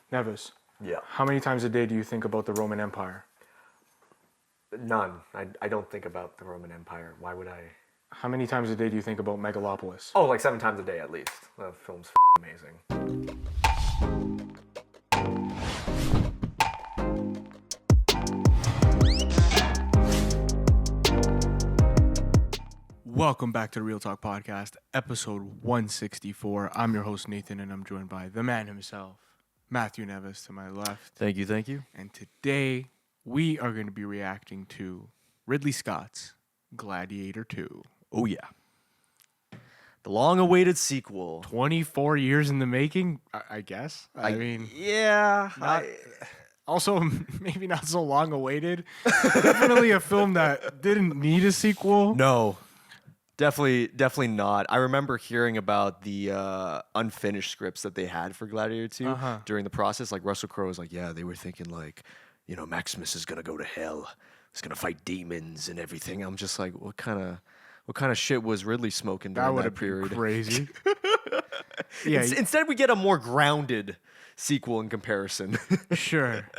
Neves, Yeah. how many times a day do you think about the Roman Empire? None. I don't think about the Roman Empire. Why would I? How many times a day do you think about Megalopolis? Oh, like 7 times a day at least. The film's amazing. Welcome back to the Real Talk Podcast, episode 164. I'm your host, Nathan, and I'm joined by the man himself, Matthew Neves, to my left. Thank you. And today, we are going to be reacting to Ridley Scott's Gladiator 2. Oh, yeah. The long-awaited sequel. 24 years in the making, I guess. I mean, yeah. also, maybe not so long awaited. Definitely a film that didn't need a sequel. No. Definitely not. I remember hearing about the unfinished scripts that they had for Gladiator 2 during the process. Like, Russell Crowe was like, yeah, they were thinking, like, Maximus is going to go to hell. He's going to fight demons and everything. I'm just like, what kind of shit was Ridley smoking during that period? Crazy. Yeah. Instead, we get a more grounded sequel in comparison. Sure.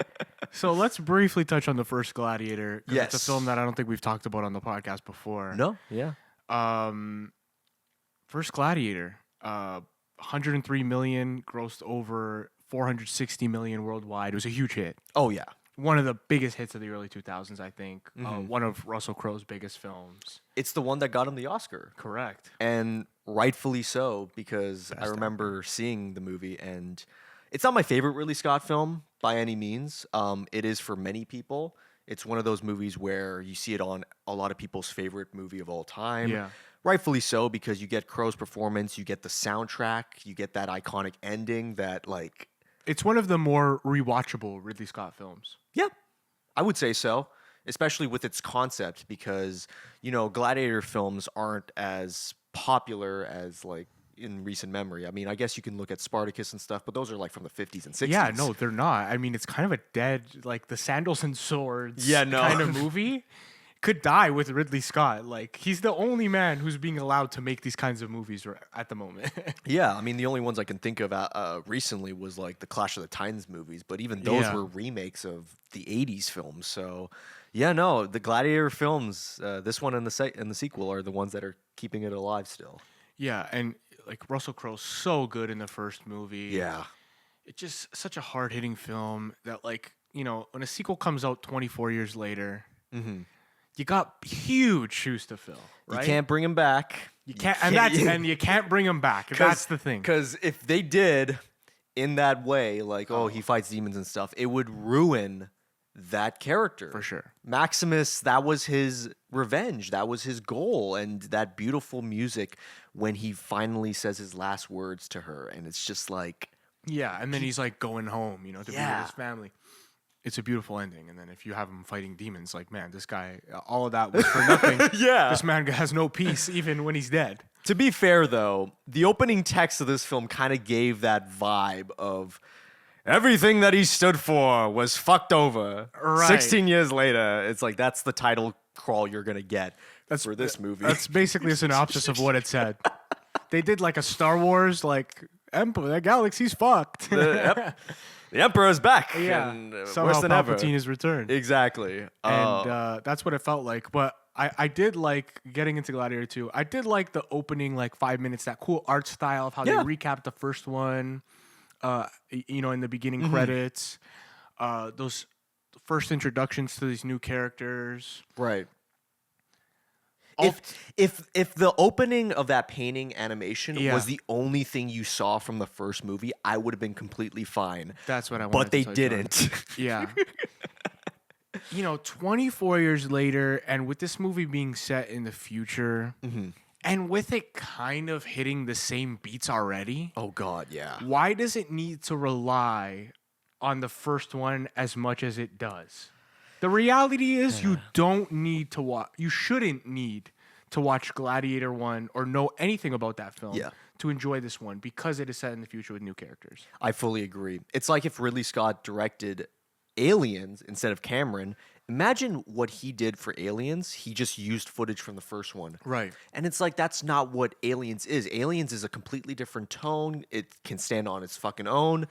So let's briefly touch on the first Gladiator. Yes. It's a film that I don't think we've talked about on the podcast before. No? Yeah. First Gladiator, 103 million, grossed over 460 million worldwide. It was a huge hit. Oh, yeah. One of the biggest hits of the early 2000s, I think. One of Russell Crowe's biggest films. It's the one that got him the Oscar. Correct. And rightfully so, because I remember seeing the movie, and it's not my favorite Ridley Scott film by any means. It is for many people. It's one of those movies where you see it on a lot of people's favorite movie of all time. Yeah. Rightfully so, because you get Crowe's performance, you get the soundtrack, you get that iconic ending that, like... It's one of the more rewatchable Ridley Scott films. Yeah, I would say so, especially with its concept, because, Gladiator films aren't as popular as, like, in recent memory. I mean, I guess you can look at Spartacus and stuff, but those are like from the 50s and 60s. Yeah, no, they're not. I mean, it's kind of a dead, like the sandals and swords kind of movie. Could die with Ridley Scott. Like, he's the only man who's being allowed to make these kinds of movies at the moment. Yeah, I mean, the only ones I can think of recently was like the Clash of the Titans movies, but even those were remakes of the 80s films. So, yeah, no, the Gladiator films, this one and the sequel are the ones that are keeping it alive still. Yeah, and like Russell Crowe's so good in the first movie. Yeah. It's just such a hard-hitting film that, like, when a sequel comes out 24 years later, you got huge shoes to fill, right? You can't bring him back. You can't, and you can't bring him back. That's the thing. Because if they did in that way, like, he fights demons and stuff, it would ruin that character. For sure. Maximus, that was his revenge. That was his goal. And that beautiful music when he finally says his last words to her. And it's just like... Yeah, and then he's like going home, to be with his family. It's a beautiful ending. And then if you have him fighting demons, like, man, this guy, all of that was for nothing. Yeah. This man has no peace even when he's dead. To be fair, though, the opening text of this film kind of gave that vibe of... Everything that he stood for was fucked over. Right. 16 years later, it's like that's the title crawl you're going to get for this movie. That's basically a synopsis of what it said. They did like a Star Wars, like, Emperor, that galaxy's fucked. The Emperor's back. Yeah. And, somehow worse than ever. Palpatine has returned. Exactly. And that's what it felt like. But I did like getting into Gladiator 2. I did like the opening, like, 5 minutes, that cool art style of how they recapped the first one. In the beginning credits, those first introductions to these new characters. Right. If the opening of that painting animation was the only thing you saw from the first movie, I would have been completely fine. That's what I wanted But they to touch didn't. On. Yeah. 24 years later, and with this movie being set in the future, and with it kind of hitting the same beats already. Oh, God, yeah. Why does it need to rely on the first one as much as it does? The reality is you don't need to watch. You shouldn't need to watch Gladiator 1 or know anything about that film to enjoy this one because it is set in the future with new characters. I fully agree. It's like if Ridley Scott directed Aliens instead of Cameron. Imagine what he did for Aliens. He just used footage from the first one. Right. And it's like, that's not what Aliens is. Aliens is a completely different tone. It can stand on its fucking own.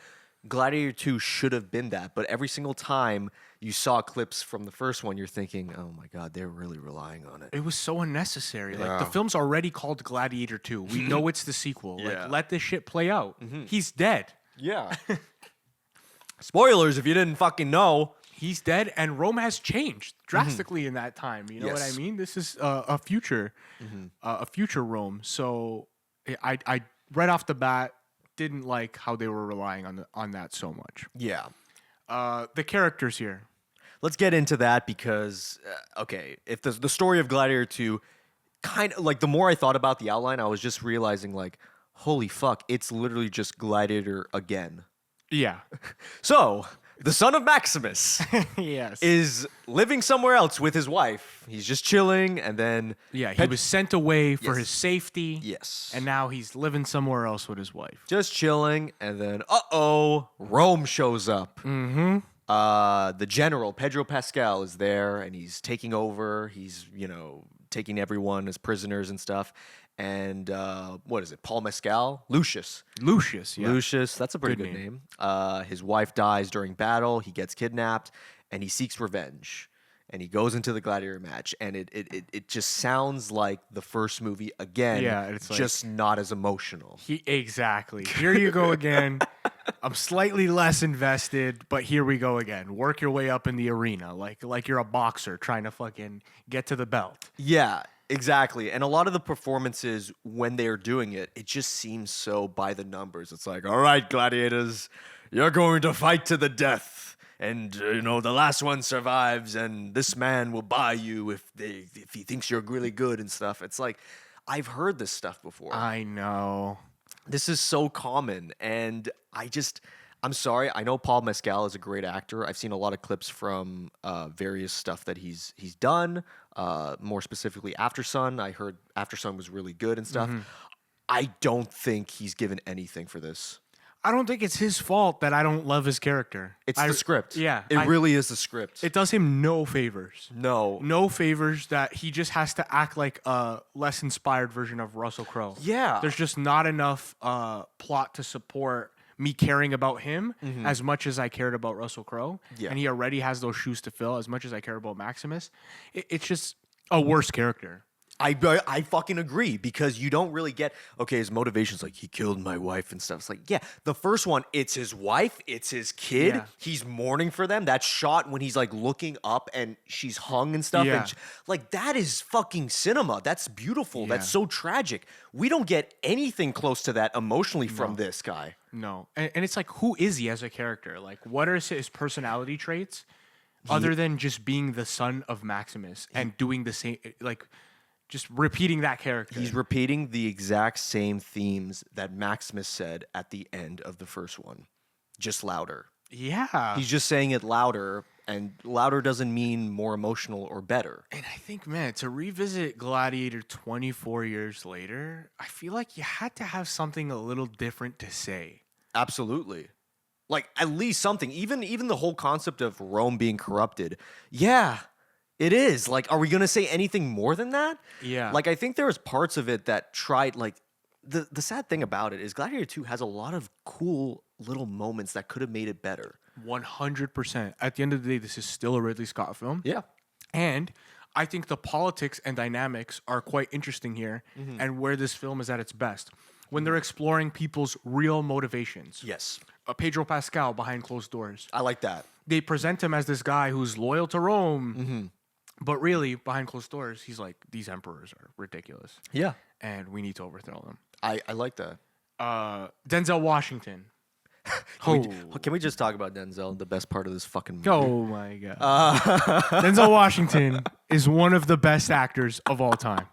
Gladiator 2 should have been that, but every single time you saw clips from the first one, you're thinking, oh my God, they're really relying on it. It was so unnecessary. Like, the Yeah. film's already called Gladiator 2. We know it's the sequel. Yeah. Like, let this shit play out. He's dead. Yeah. Spoilers if you didn't fucking know. He's dead, and Rome has changed drastically in that time. You know what I Yes. mean? This is a future Rome. So I right off the bat didn't like how they were relying on that so much. Yeah. The characters here. Let's get into that because, okay, if the story of Gladiator 2, kind of like the more I thought about the outline, I was just realizing, like, holy fuck, it's literally just Gladiator again. Yeah. So, the son of Maximus Yes. is living somewhere else with his wife. He's just chilling, and then Yeah, he was sent away for Yes. his safety. yes, And now he's living somewhere else with his wife. just chilling, and then Rome shows up. Mm-hmm. The general Pedro Pascal is there, and he's taking over. He's taking everyone as prisoners and stuff. And what is it? Paul Mescal, Lucius. Lucius, yeah. Lucius, that's a pretty Good good name. His wife dies during battle. He gets kidnapped, and he seeks revenge. And he goes into the gladiator match, and it just sounds like the first movie again. Yeah, it's like- just not as emotional. Exactly. Here you go again. I'm slightly less invested, but here we go again. Work your way up in the arena, like you're a boxer trying to fucking get to the belt. Yeah, exactly. And a lot of the performances when they're doing it, it just seems so by the numbers. It's like, all right, gladiators, you're going to fight to the death. And, the last one survives, and this man will buy you if he thinks you're really good and stuff. It's like, I've heard this stuff before. I know. This is so common, and I'm sorry. I know Paul Mescal is a great actor. I've seen a lot of clips from various stuff that he's done. More specifically, After Sun. I heard After Sun was really good and stuff. I don't think he's given anything for this. I don't think it's his fault that I don't love his character. It's the script. Yeah. It really is the script. It does him no favors. No. No favors that he just has to act like a less inspired version of Russell Crowe. Yeah. There's just not enough plot to support me caring about him as much as I cared about Russell Crowe. Yeah. And he already has those shoes to fill as much as I care about Maximus. It's just a worse character. I fucking agree because you don't really get, okay, his motivation's like, he killed my wife and stuff. It's like, yeah, the first one, it's his wife, it's his kid. Yeah. He's mourning for them. That shot when he's like looking up and she's hung and stuff. Yeah. And like, that is fucking cinema. That's beautiful. Yeah. That's so tragic. We don't get anything close to that emotionally from this guy. No. And it's like, who is he as a character? Like, what are his personality traits other than just being the son of Maximus and doing the same, like, just repeating that character? He's repeating the exact same themes that Maximus said at the end of the first one, just louder. Yeah. He's just saying it louder, and louder doesn't mean more emotional or better. And I think, man, to revisit Gladiator 24 years later, I feel like you had to have something a little different to say. Absolutely. Like, at least something. Even the whole concept of Rome being corrupted. Yeah, it is. Like, are we going to say anything more than that? Yeah. Like, I think there was parts of it that tried, like, the sad thing about it is Gladiator 2 has a lot of cool little moments that could have made it better. 100%. At the end of the day, this is still a Ridley Scott film. Yeah. And I think the politics and dynamics are quite interesting here and where this film is at its best. When they're exploring people's real motivations. Yes. Pedro Pascal behind closed doors. I like that. They present him as this guy who's loyal to Rome. But really, behind closed doors, he's like, these emperors are ridiculous. Yeah. And we need to overthrow them. I like that. Denzel Washington. Can we just talk about Denzel, the best part of this fucking movie? Oh my God. Denzel Washington is one of the best actors of all time.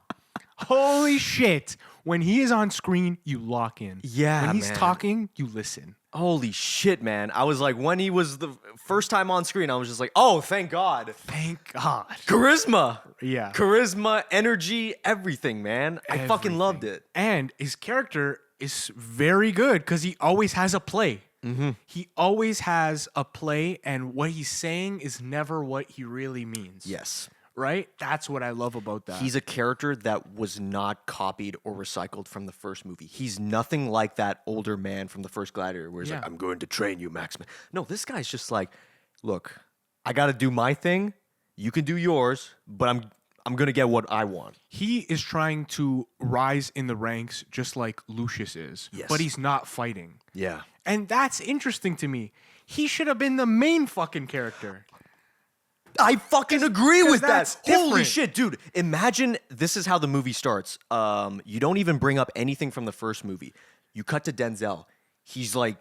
Holy shit. When he is on screen, you lock in. Yeah, When he's man. talking, you listen. Holy shit, man. I was like, when he was the first time on screen, I was just like, oh, thank God. Thank God. Charisma. Yeah. Charisma, energy, everything, man. I fucking loved it. And his character is very good because he always has a play. He always has a play, and what he's saying is never what he really means. Yes. right? That's what I love about that. He's a character that was not copied or recycled from the first movie. He's nothing like that older man from the first Gladiator where he's like, I'm going to train you, Maximus. No, this guy's just like, look, I got to do my thing. You can do yours, but I'm going to get what I want. He is trying to rise in the ranks just like Lucius is, but he's not fighting. Yeah. And that's interesting to me. He should have been the main fucking character. I fucking agree with that. Holy different. shit, dude. Imagine this is how the movie starts. You don't even bring up anything from the first movie. You cut to Denzel. He's like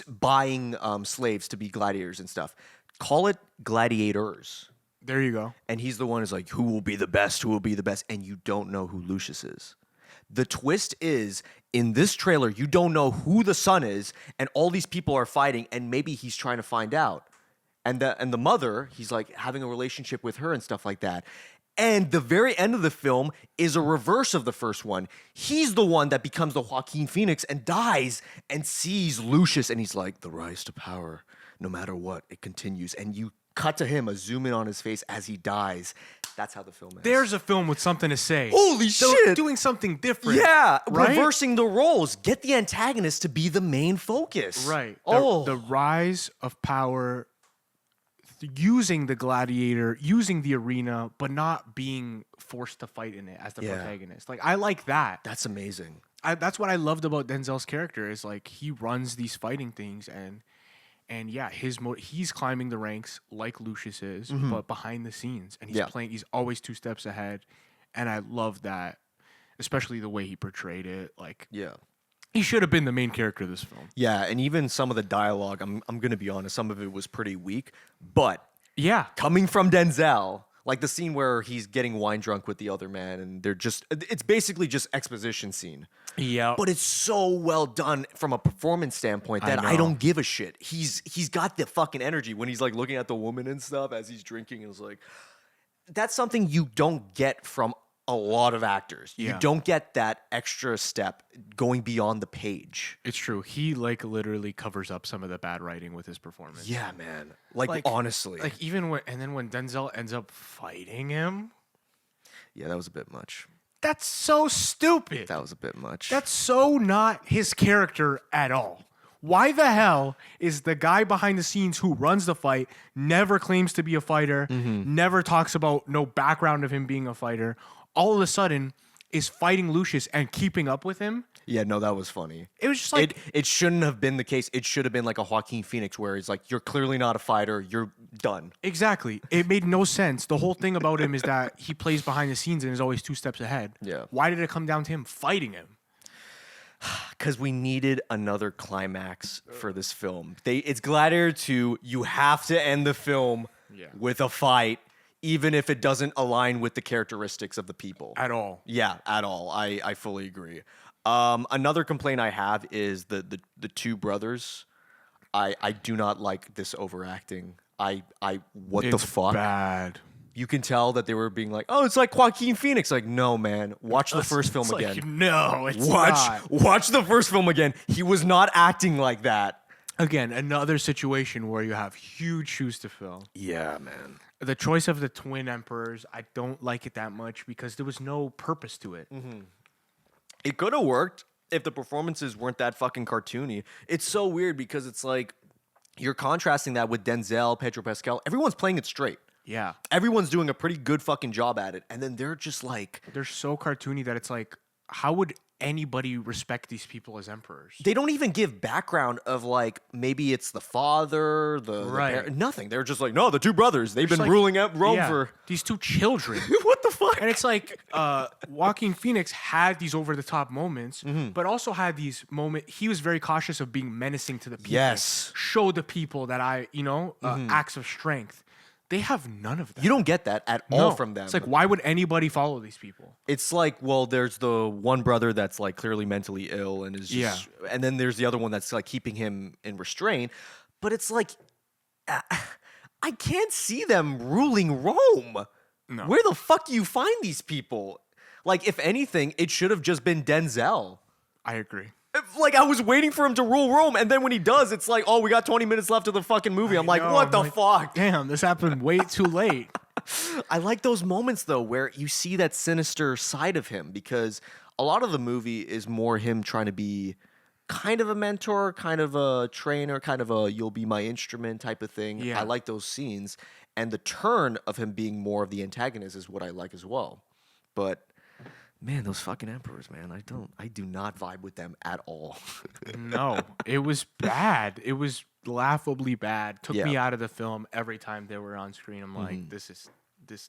buying slaves to be gladiators and stuff. Call it gladiators. There you go. And he's the one who's like, who will be the best? Who will be the best? And you don't know who Lucius is. The twist is, in this trailer, you don't know who the son is, and all these people are fighting, and maybe he's trying to find out. And the mother, he's like having a relationship with her and stuff like that. And the very end of the film is a reverse of the first one. He's the one that becomes the Joaquin Phoenix and dies and sees Lucius, and he's like, the rise to power, no matter what, it continues. And you cut to him, a zoom in on his face as he dies. That's how the film ends. There's a film with something to say. Holy shit. Doing something different. Yeah, right? reversing the roles. Get the antagonist to be the main focus. Right. Oh. The rise of power, using the gladiator, using the arena, but not being forced to fight in it as the protagonist. Like, I like that. That's amazing. That's what I loved about Denzel's character is like he runs these fighting things and yeah, he's climbing the ranks like Lucius is, but behind the scenes, and he's playing. He's always 2 steps ahead, and I love that, especially the way he portrayed it. Like, he should have been the main character of this film. Yeah, and even some of the dialogue, I'm gonna be honest, some of it was pretty weak. But coming from Denzel, like the scene where he's getting wine drunk with the other man, and it's basically just exposition scene. Yeah. But it's so well done from a performance standpoint that I don't give a shit. He's got the fucking energy when he's like looking at the woman and stuff as he's drinking. It's like, that's something you don't get from a lot of actors. You don't get that extra step going beyond the page. It's true. He like literally covers up some of the bad writing with his performance. Yeah, man. Like honestly. Like even when Denzel ends up fighting him. Yeah, that was a bit much. That's so stupid. That was a bit much. That's so not his character at all. Why the hell is the guy behind the scenes who runs the fight, never claims to be a fighter, never talks about no background of him being a fighter, all of a sudden is fighting Lucius and keeping up with him? Yeah, no, that was funny. It was just like... It shouldn't have been the case. It should have been like a Joaquin Phoenix where he's like, you're clearly not a fighter. You're done. Exactly. It made no sense. The whole thing about him is that he plays behind the scenes and is always 2 steps ahead. Yeah. Why did it come down to him fighting him? Because we needed another climax for this film. It's Gladiator 2. You have to end the film with a fight, even if it doesn't align with the characteristics of the people. At all. Yeah, at all. I fully agree. Another complaint I have is the 2 brothers. I do not like this overacting. What the fuck? Bad. You can tell that they were being like, oh, it's like Joaquin Phoenix. Like, no, man. Watch the first film again. Like, no, it's not. Watch the first film again. He was not acting like that. Again, another situation where you have huge shoes to fill. Yeah, man. The choice of the twin emperors, I don't like it that much because there was no purpose to it. It could have worked if the performances weren't that fucking cartoony. It's so weird because it's like you're contrasting that with Denzel, Pedro Pascal. Everyone's playing it straight. Yeah. Everyone's doing a pretty good fucking job at it. And then they're just like... They're so cartoony that it's like, how would anybody respect these people as emperors? They don't even give background of like, maybe it's the father, the parent, nothing. They're just like, no, the 2 brothers. They've been ruling Rome for... These 2 children. What the fuck? And it's like, Joaquin Phoenix had these over-the-top moments, but also had these moments... He was very cautious of being menacing to the people. Yes. Show the people that acts of strength. They have none of that. You don't get that at all from them. It's like, why would anybody follow these people? It's like, well, there's the one brother that's like clearly mentally ill and is just, and then there's the other one that's like keeping him in restraint. But it's like, I can't see them ruling Rome. No. Where the fuck do you find these people? Like, if anything, it should have just been Denzel. I agree. Like, I was waiting for him to rule Rome, and then when he does, it's like, oh, we got 20 minutes left of the fucking movie. I'm like, what the fuck? Damn, this happened way too late. I like those moments though where you see that sinister side of him, because a lot of the movie is more him trying to be kind of a mentor, kind of a trainer, kind of a you'll be my instrument type of thing. Yeah. I like those scenes. And the turn of him being more of the antagonist is what I like as well. But man, those fucking emperors, man, I do not vibe with them at all. No, it was bad. It was laughably bad. Took me Yeah. out of the film every time they were on screen. I'm like, this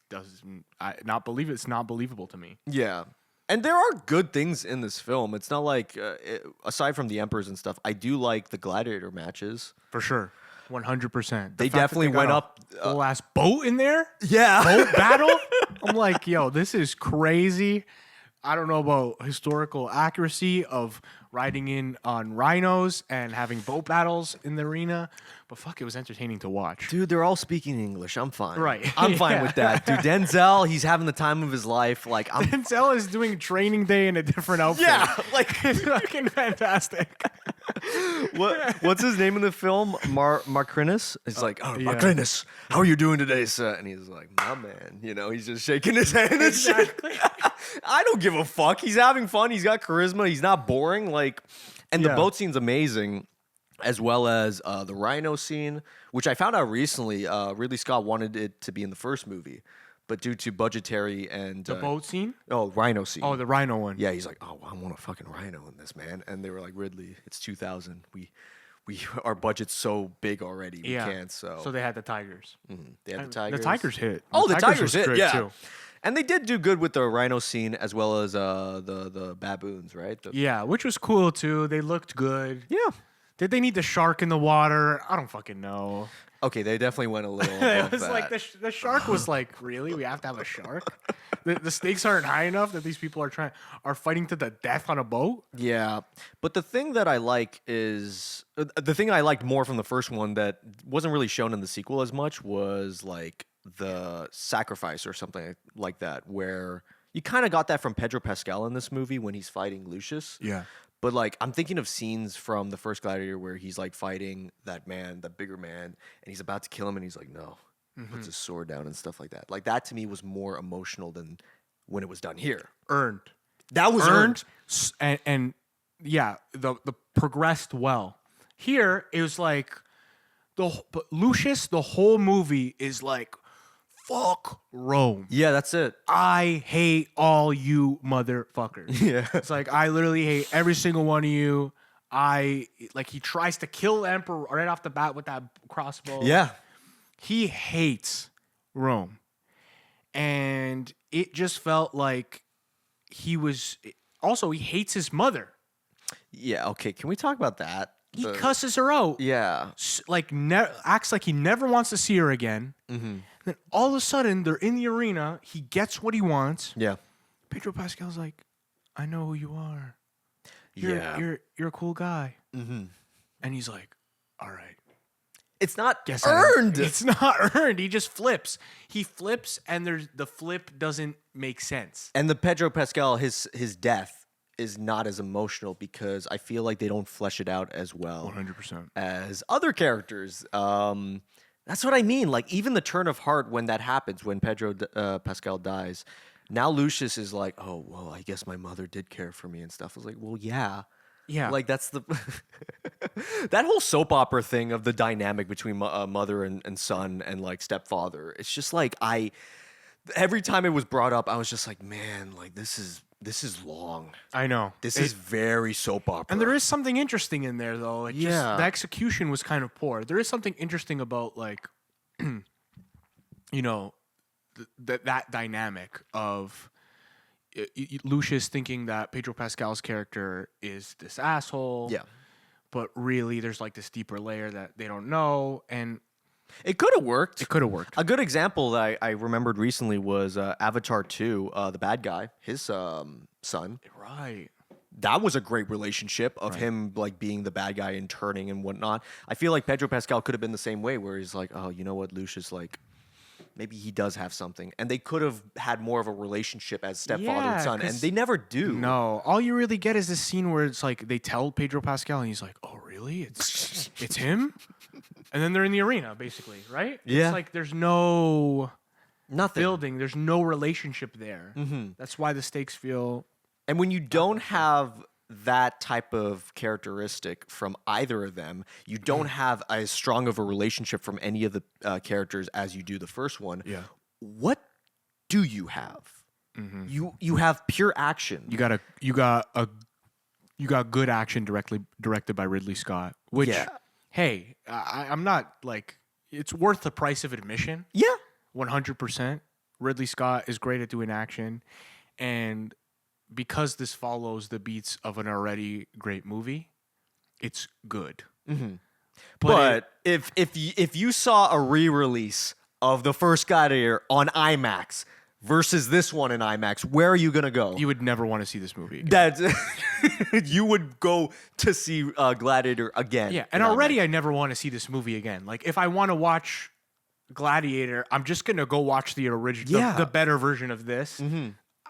doesn't, I not believe it's not believable to me. Yeah. And there are good things in this film. It's not like, aside from the emperors and stuff, I do like the gladiator matches. For sure. 100%. They definitely went up. Whole ass boat in there? Yeah. Boat battle? I'm like, yo, this is crazy. I don't know about historical accuracy of riding in on rhinos and having boat battles in the arena, but fuck, it was entertaining to watch. Dude, they're all speaking English. I'm fine. Right. I'm fine Yeah. with that. Dude, Denzel, he's having the time of his life. Like, I'm. Denzel is doing training day in a different outfit. Yeah, like It's fucking fantastic. what's his name in the film? Marcrinus. It's like, oh, yeah. Marcrinus, how are you doing today, sir? And he's like, my man. You know, he's just shaking his hand and shit. I don't give a fuck. He's having fun. He's got charisma. He's not boring. Like, and the Yeah. boat scene's amazing, as well as the rhino scene, which I found out recently. Ridley Scott wanted it to be in the first movie, but due to budgetary and The boat scene? rhino scene. Oh, the rhino one. Yeah, he's like, oh, I want a fucking rhino in this, man. And they were like, Ridley, it's 2000. We our budget's so big already. We can't. So they had the tigers. they had the tigers. The tigers hit. Oh, the tigers was hit. good, Yeah. too. And they did do good with the rhino scene as well as the baboons, right? Yeah, which was cool too. They looked good. Yeah. Did they need the shark in the water? I don't fucking know. Okay, they definitely went a little. It above was that. like the shark was like, really? We have to have a shark? The stakes aren't high enough that these people are fighting to the death on a boat? Yeah, but the thing that I like is the thing I liked more from the first one that wasn't really shown in the sequel as much was like the sacrifice or something like that, where you kind of got that from Pedro Pascal in this movie when he's fighting Lucius. Yeah. But like I'm thinking of scenes from the first Gladiator where he's like fighting that man, the bigger man, and he's about to kill him, and he's like, no, puts his sword down and stuff like that. Like that to me was more emotional than when it was done here. Earned. That was earned. And yeah, the progressed well. Here it was like but Lucius, the whole movie is like, fuck Rome. Yeah, that's it. I hate all you motherfuckers. Yeah. It's like I literally hate every single one of you. He tries to kill the emperor right off the bat with that crossbow. Yeah. He hates Rome. And it just felt like he hates his mother. Yeah, okay. Can we talk about that? He cusses her out. Yeah. Acts like he never wants to see her again. Mm-hmm. Then all of a sudden, they're in the arena. He gets what he wants. Yeah. Pedro Pascal's like, I know who you are. Yeah. You're a cool guy. Mm-hmm. And he's like, all right. It's not Guess I don't- earned. It's not earned. He just flips. He flips, and the flip doesn't make sense. And the Pedro Pascal, his death is not as emotional because I feel like they don't flesh it out as well 100%. as other characters. That's what I mean. Like even the turn of heart when that happens, when Pedro Pascal dies, now Lucius is like, oh, well, I guess my mother did care for me and stuff. I was like, well, yeah. Yeah. Like that's the that whole soap opera thing of the dynamic between mother and son and like stepfather. It's just like every time it was brought up, I was just like, man, like this is long. I know. This is very soap opera. And there is something interesting in there, though. Yeah. The execution was kind of poor. There is something interesting about, like, that dynamic of Lucius thinking that Pedro Pascal's character is this asshole. Yeah. But really, there's, like, this deeper layer that they don't know. And It could have worked. it could have worked. A good example that I remembered recently was Avatar 2, the bad guy, his son. Right. That was a great relationship of him like being the bad guy and turning and whatnot. I feel like Pedro Pascal could have been the same way, where he's like, oh, you know what, Lucius, like maybe he does have something, and they could have had more of a relationship as stepfather and son, and 'cause- they never do. No, all you really get is this scene where it's like they tell Pedro Pascal, and he's like, "Oh, really? It's him?" And then they're in the arena, basically, right? Yeah. It's like there's no Nothing. building. There's no relationship there. That's why the stakes feel. And when you don't have that type of characteristic from either of them, you don't have as strong of a relationship from any of the characters as you do the first one. Yeah. What do you have? You have pure action. You got good action directed by Ridley Scott. Which, hey, I'm not like it's worth the price of admission. Yeah. 100%. Ridley Scott is great at doing action, and because this follows the beats of an already great movie, it's good. But if you saw a re-release of the first Gladiator on IMAX versus this one in IMAX, where are you gonna go? you would never want to see this movie again. You would go to see Gladiator again. Yeah, and already I never want to see this movie again. Like, if I want to watch Gladiator, I'm just gonna go watch the original, the better version of this.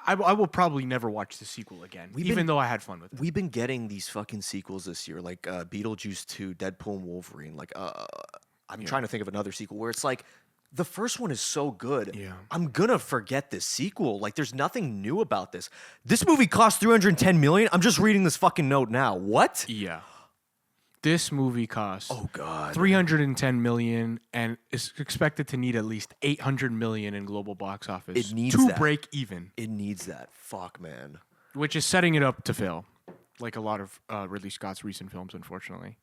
I will probably never watch the sequel again, even though I had fun with it. We've been getting these fucking sequels this year, like Beetlejuice 2, Deadpool and Wolverine. Like, I'm trying to think of another sequel where it's like, the first one is so good. Yeah. I'm gonna forget this sequel. Like, there's nothing new about this. This movie cost $310 million. I'm just reading this fucking note now. What? Yeah, this movie cost God. $310 million and is expected to need at least $800 million in global box office It needs to that. break even, It needs that. Fuck, man. which is setting it up to fail, like a lot of Ridley Scott's recent films, unfortunately.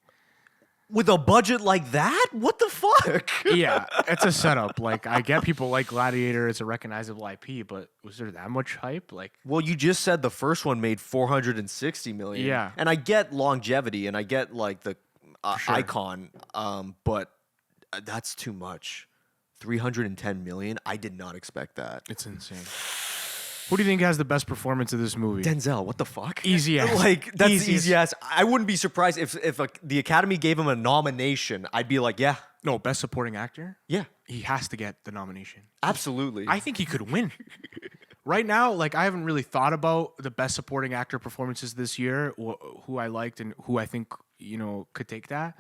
With a budget like that? What the fuck? Yeah, it's a setup. Like, I get people like Gladiator; it's a recognizable IP, but was there that much hype? Like, Well, you just said the first one made $460 million. Yeah. And I get longevity and I get like the icon, but that's too much. $310 million? I did not expect that. it's insane. Who do you think has the best performance of this movie? Denzel, what the fuck? Easy ass. Like, that's Easiest. easy ass. I wouldn't be surprised if the Academy gave him a nomination. I'd be like, yeah, No, best supporting actor. yeah, He has to get the nomination. absolutely. I think he could win. Right now, like, I haven't really thought about the best supporting actor performances this year, who I liked and who I think, could take that.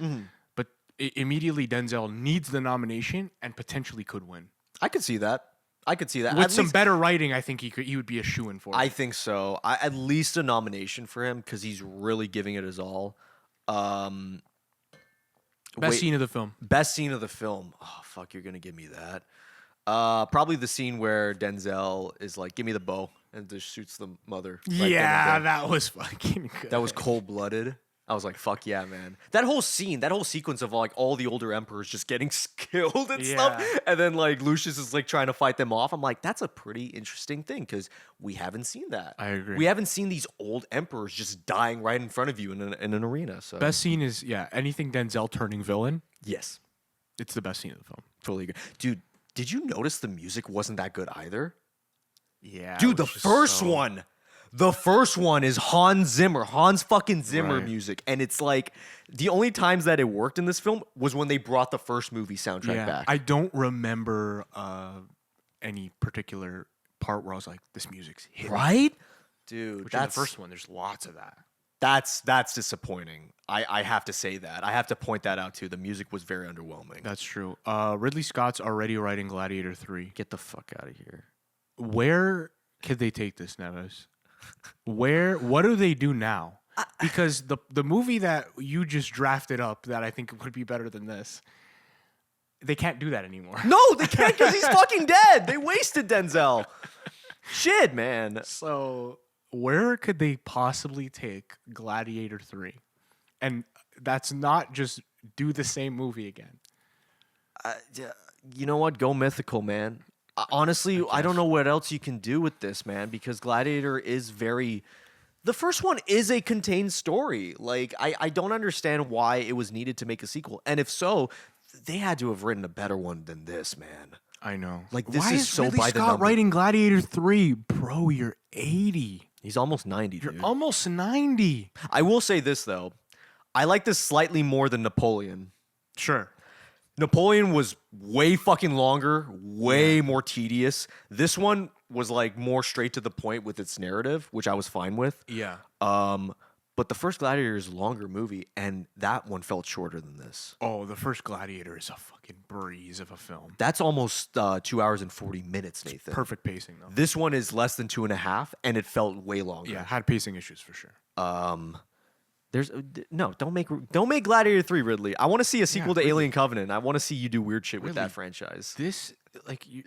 But immediately, Denzel needs the nomination and potentially could win. I could see that. With At some least- better writing, I think he would be a shoo-in for it. I think so. At least a nomination for him because he's really giving it his all. Best wait. scene of the film. Best scene of the film. Oh, fuck, you're going to give me that. Probably the scene where Denzel is like, give me the bow, and just shoots the mother. right then and there. That was fucking good. That was cold-blooded. I was like, fuck yeah, man. That whole sequence of like all the older emperors just getting killed and stuff. Yeah. And then like Lucius is like trying to fight them off. I'm like, that's a pretty interesting thing because we haven't seen that. I agree. We haven't seen these old emperors just dying right in front of you in an arena. So Best scene is, anything Denzel turning villain. yes, It's the best scene of the film. totally agree. Dude, did you notice the music wasn't that good either? Yeah. Dude, the first one. The first one is Hans fucking Zimmer Right. music. And it's like the only times that it worked in this film was when they brought the first movie soundtrack back. I don't remember any particular part where I was like, this music's hitting. Right? Dude, Which in the first one, there's lots of that. that's disappointing. I have to say that. I have to point that out too. The music was very underwhelming. That's true. Ridley Scott's already writing Gladiator 3. Get the fuck out of here. Where could they take this, Neves? What do they do now? Because the movie that you just drafted up that I think would be better than this, they can't do that anymore. No, they can't because he's fucking dead. They wasted Denzel. Shit, man. So where could they possibly take Gladiator 3? And that's not just do the same movie again. You know what? Go mythical, man. Honestly, I don't know what else you can do with this, man, because Gladiator is very... The first one is a contained story. Like, I don't understand why it was needed to make a sequel. And if so, they had to have written a better one than this, man. I know. Like, this Why is so Ridley by the Scott number. writing Gladiator 3? Bro, you're 80. He's almost 90, You're dude. almost 90. I will say this, though. I like this slightly more than Napoleon. Sure. Napoleon was way fucking longer, way more tedious. This one was like more straight to the point with its narrative, which I was fine with. Yeah. But the first Gladiator is a longer movie, and that one felt shorter than this. Oh, the first Gladiator is a fucking breeze of a film. That's almost 2 hours and 40 minutes, Nathan. Perfect pacing, though. This one is less than 2.5, and it felt way longer. Yeah, had pacing issues for sure. There's no, don't make Gladiator 3, Ridley. I want to see a sequel to Ridley. Alien Covenant. I want to see you do weird shit with Ridley, that franchise. This, you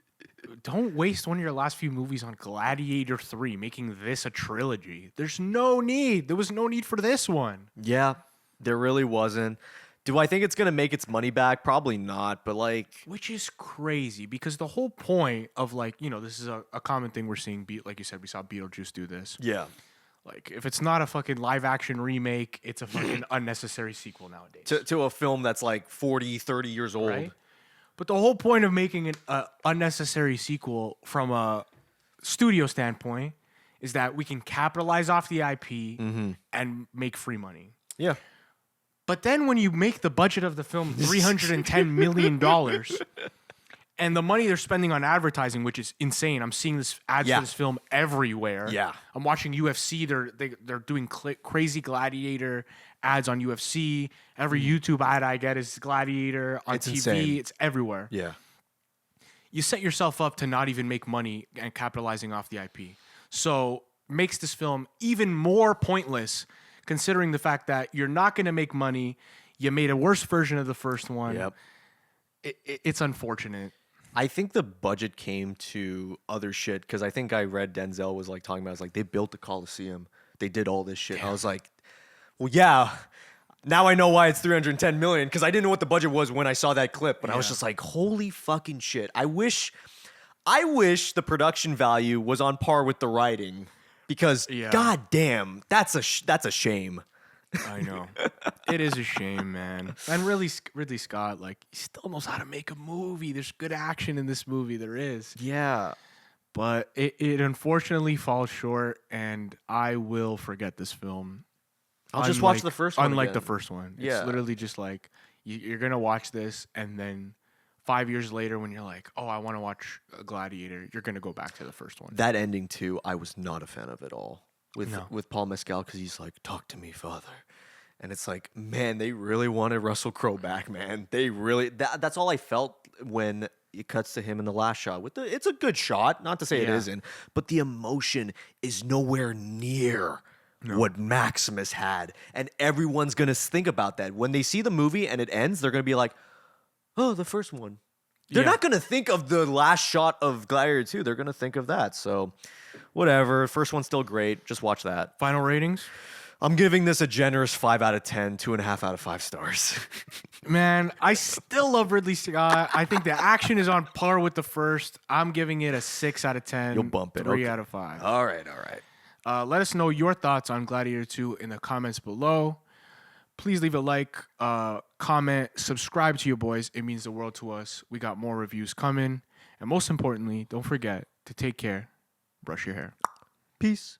don't waste one of your last few movies on Gladiator 3, making this a trilogy. There's no need. There was no need for this one. Yeah, there really wasn't. Do I think it's going to make its money back? Probably not, but like... Which is crazy, because the whole point of, this is a common thing we're seeing, like you said, we saw Beetlejuice do this. Yeah. Like, if it's not a fucking live-action remake, it's a fucking unnecessary sequel nowadays. To a film that's like 40, 30 years old. Right? But the whole point of making an unnecessary sequel from a studio standpoint is that we can capitalize off the IP and make free money. Yeah. But then when you make the budget of the film $310 million and the money they're spending on advertising, which is insane. I'm seeing this ads for this film everywhere. Yeah. I'm watching UFC. They're doing crazy Gladiator ads on UFC. Every YouTube ad I get is Gladiator on TV. Insane. It's everywhere. Yeah. You set yourself up to not even make money and capitalizing off the IP. So makes this film even more pointless, considering the fact that you're not going to make money. You made a worse version of the first one. Yep. It's unfortunate. I think the budget came to other shit because I think I read Denzel was like talking about, it's like they built the Coliseum. They did all this shit. Damn. I was like, well, yeah. Now I know why it's 310 million because I didn't know what the budget was when I saw that clip, but I was just like, holy fucking shit. I wish the production value was on par with the writing because god damn, that's a shame. I know. It is a shame, man. And really, Ridley Scott, he still knows how to make a movie. There's good action in this movie. There is. Yeah. But it unfortunately falls short, and I will forget this film. I'll just watch the first one Unlike again. the first one. Yeah. It's literally just like, you're going to watch this, and then 5 years later when you're like, oh, I want to watch Gladiator, you're going to go back to the first one. That ending, too, I was not a fan of at all. With Paul Mescal, because he's like, talk to me, father. And it's like, man, they really wanted Russell Crowe back, man. They really, that's all I felt when it cuts to him in the last shot. It's a good shot, not to say it isn't, but the emotion is nowhere near what Maximus had. And everyone's going to think about that. When they see the movie and it ends, they're going to be like, oh, the first one. They're not going to think of the last shot of Gladiator 2. They're going to think of that. So, whatever. First one's still great. Just watch that. Final ratings? I'm giving this a generous 5 out of 10, 2.5 out of 5 stars. Man, I still love Ridley Scott. I think the action is on par with the first. I'm giving it a 6 out of 10. You'll bump it. 3 out of 5. All right. Let us know your thoughts on Gladiator 2 in the comments below. Please leave a like, comment, subscribe to your boys. It means the world to us. We got more reviews coming. And most importantly, don't forget to take care, brush your hair. Peace.